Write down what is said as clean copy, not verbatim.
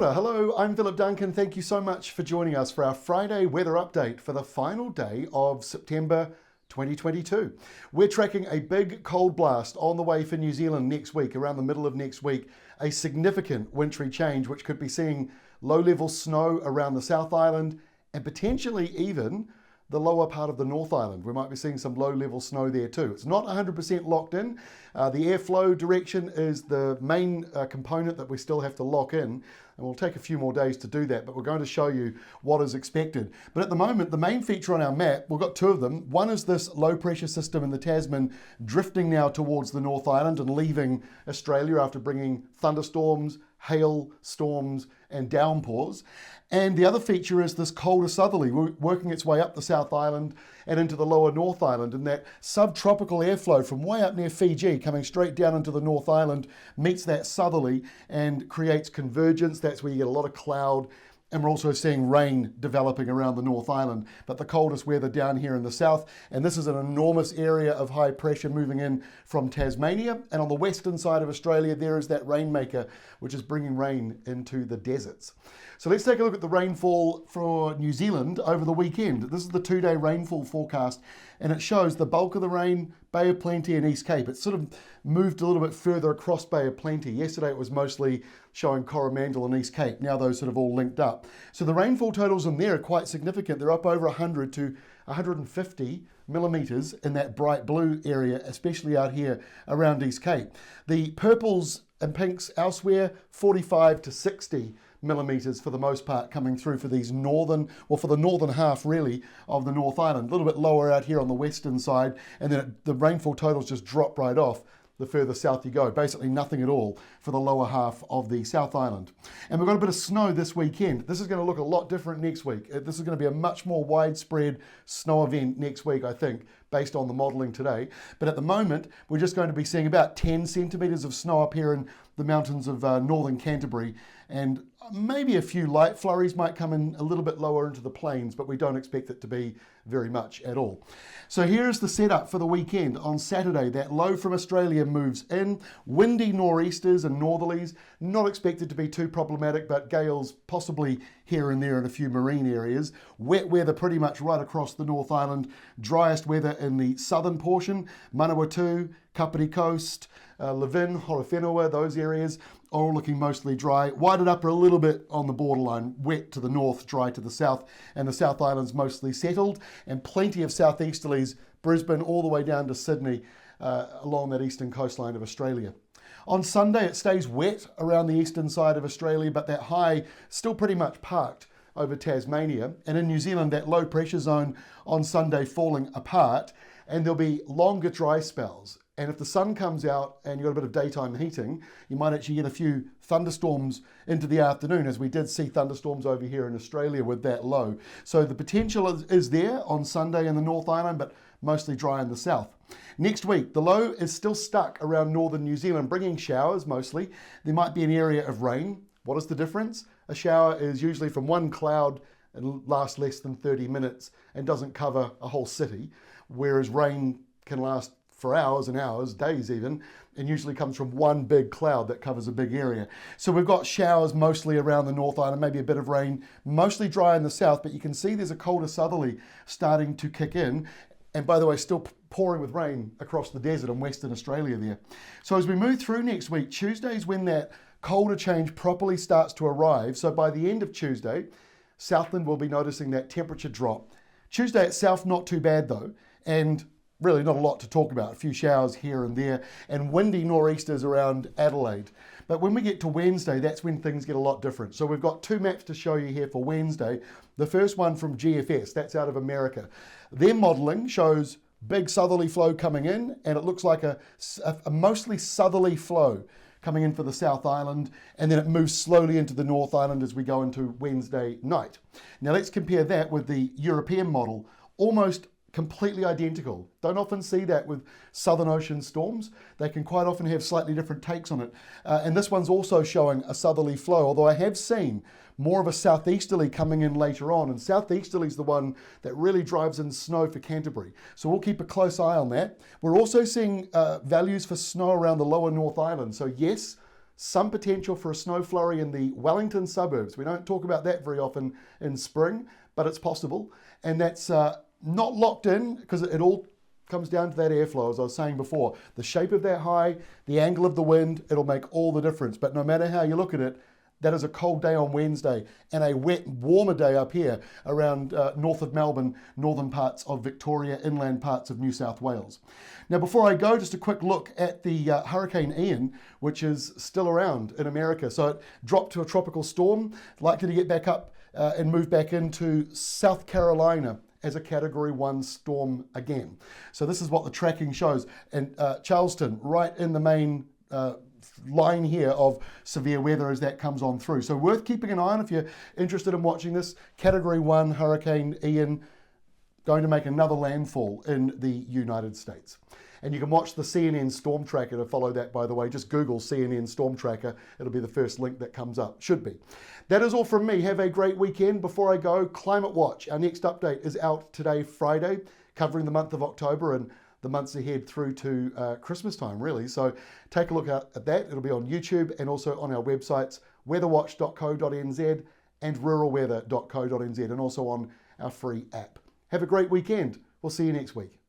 order. Hello, I'm Philip Duncan. Thank you so much for joining us for our Friday weather update for the final day of September 2022. We're tracking a big cold blast on the way for New Zealand next week, around the middle of next week, a significant wintry change which could be seeing low-level snow around the South Island and potentially even the lower part of the North Island. We might be seeing some low-level snow there too. It's not 100% locked in. The airflow direction is the main component that we still have to lock in, and we'll take a few more days to do that, but we're going to show you what is expected. But at the moment, the main feature on our map, we've got two of them. One is this low-pressure system in the Tasman drifting now towards the North Island and leaving Australia after bringing thunderstorms, hail storms and downpours. And the other feature is this colder southerly working its way up the South Island and into the lower North Island, and that subtropical airflow from way up near Fiji coming straight down into the North Island meets that southerly and creates convergence. That's where you get a lot of cloud. And we're also seeing rain developing around the North Island, but the coldest weather down here in the south. And this is an enormous area of high pressure moving in from Tasmania. And on the western side of Australia, there is that rainmaker, which is bringing rain into the deserts. So let's take a look at the rainfall for New Zealand over the weekend. This is the 2-day rainfall forecast, and it shows the bulk of the rain, Bay of Plenty and East Cape. It's sort of moved a little bit further across Bay of Plenty. Yesterday it was mostly showing Coromandel and East Cape. Now those sort of all linked up. So the rainfall totals in there are quite significant. They're up over 100 to 150 millimetres in that bright blue area, especially out here around East Cape. The purples and pinks elsewhere, 45 to 60 millimetres for the most part coming through for these northern, or for the northern half really, of the North Island. A little bit lower out here on the western side, and then the rainfall totals just drop right off the further south you go. Basically nothing at all for the lower half of the South Island. And we've got a bit of snow this weekend. This is going to look a lot different next week. This is going to be a much more widespread snow event next week, I think, based on the modelling today. But at the moment, we're just going to be seeing about 10 centimetres of snow up here in the mountains of northern Canterbury, and maybe a few light flurries might come in a little bit lower into the plains, but we don't expect it to be very much at all. So here's the setup for the weekend. On Saturday, that low from Australia moves in. Windy nor'easters and northerlies, not expected to be too problematic, but gales possibly here and there in a few marine areas. Wet weather pretty much right across the North Island. Driest weather in the southern portion, Manawatu, Kapiti Coast, Levin, Horowhenua, those areas are all looking mostly dry. Whited upper a little bit on the borderline, wet to the north, dry to the south, and the South Island's mostly settled, and plenty of southeasterlies, Brisbane all the way down to Sydney, along that eastern coastline of Australia. On Sunday, it stays wet around the eastern side of Australia, but that high still pretty much parked over Tasmania. And in New Zealand, that low pressure zone on Sunday falling apart, and there'll be longer dry spells. And if the sun comes out and you've got a bit of daytime heating, you might actually get a few thunderstorms into the afternoon, as we did see thunderstorms over here in Australia with that low. So the potential is there on Sunday in the North Island, but mostly dry in the south. Next week, the low is still stuck around northern New Zealand, bringing showers mostly. There might be an area of rain. What is the difference? A shower is usually from one cloud and lasts less than 30 minutes and doesn't cover a whole city, whereas rain can last for hours and hours, days even, and usually comes from one big cloud that covers a big area. So we've got showers mostly around the North Island, maybe a bit of rain, mostly dry in the south, but you can see there's a colder southerly starting to kick in. And by the way, still pouring with rain across the desert in Western Australia there. So as we move through next week, Tuesday's when that colder change properly starts to arrive. So by the end of Tuesday, Southland will be noticing that temperature drop. Tuesday itself, not too bad though, and really not a lot to talk about. A few showers here and there, and windy nor'easters around Adelaide. But when we get to Wednesday, that's when things get a lot different. So we've got two maps to show you here for Wednesday. The first one from GFS, that's out of America. Their modelling shows big southerly flow coming in, and it looks like a mostly southerly flow coming in for the South Island, and then it moves slowly into the North Island as we go into Wednesday night. Now let's compare that with the European model. Almost completely identical. Don't often see that with Southern Ocean storms. They can quite often have slightly different takes on it. And this one's also showing a southerly flow, although I have seen more of a southeasterly coming in later on. And southeasterly is the one that really drives in snow for Canterbury. So we'll keep a close eye on that. We're also seeing values for snow around the lower North Island. So yes, some potential for a snow flurry in the Wellington suburbs. We don't talk about that very often in spring, but it's possible. And that's not locked in because it all comes down to that airflow, as I was saying before. The shape of that high, the angle of the wind, it'll make all the difference. But no matter how you look at it, that is a cold day on Wednesday and a wet, warmer day up here around north of Melbourne, northern parts of Victoria, inland parts of New South Wales. Now, before I go, just a quick look at the Hurricane Ian, which is still around in America. So it dropped to a tropical storm, likely to get back up and move back into South Carolina as a Category 1 storm again. So this is what the tracking shows. And Charleston, right in the main line here of severe weather as that comes on through. So worth keeping an eye on if you're interested in watching this. Category 1 Hurricane Ian going to make another landfall in the United States. And you can watch the CNN Storm Tracker to follow that, by the way. Just Google CNN Storm Tracker. It'll be the first link that comes up. Should be. That is all from me. Have a great weekend. Before I go, Climate Watch. Our next update is out today, Friday, covering the month of October and the months ahead through to Christmas time, really. So take a look at that. It'll be on YouTube and also on our websites, weatherwatch.co.nz and ruralweather.co.nz, and also on our free app. Have a great weekend. We'll see you next week.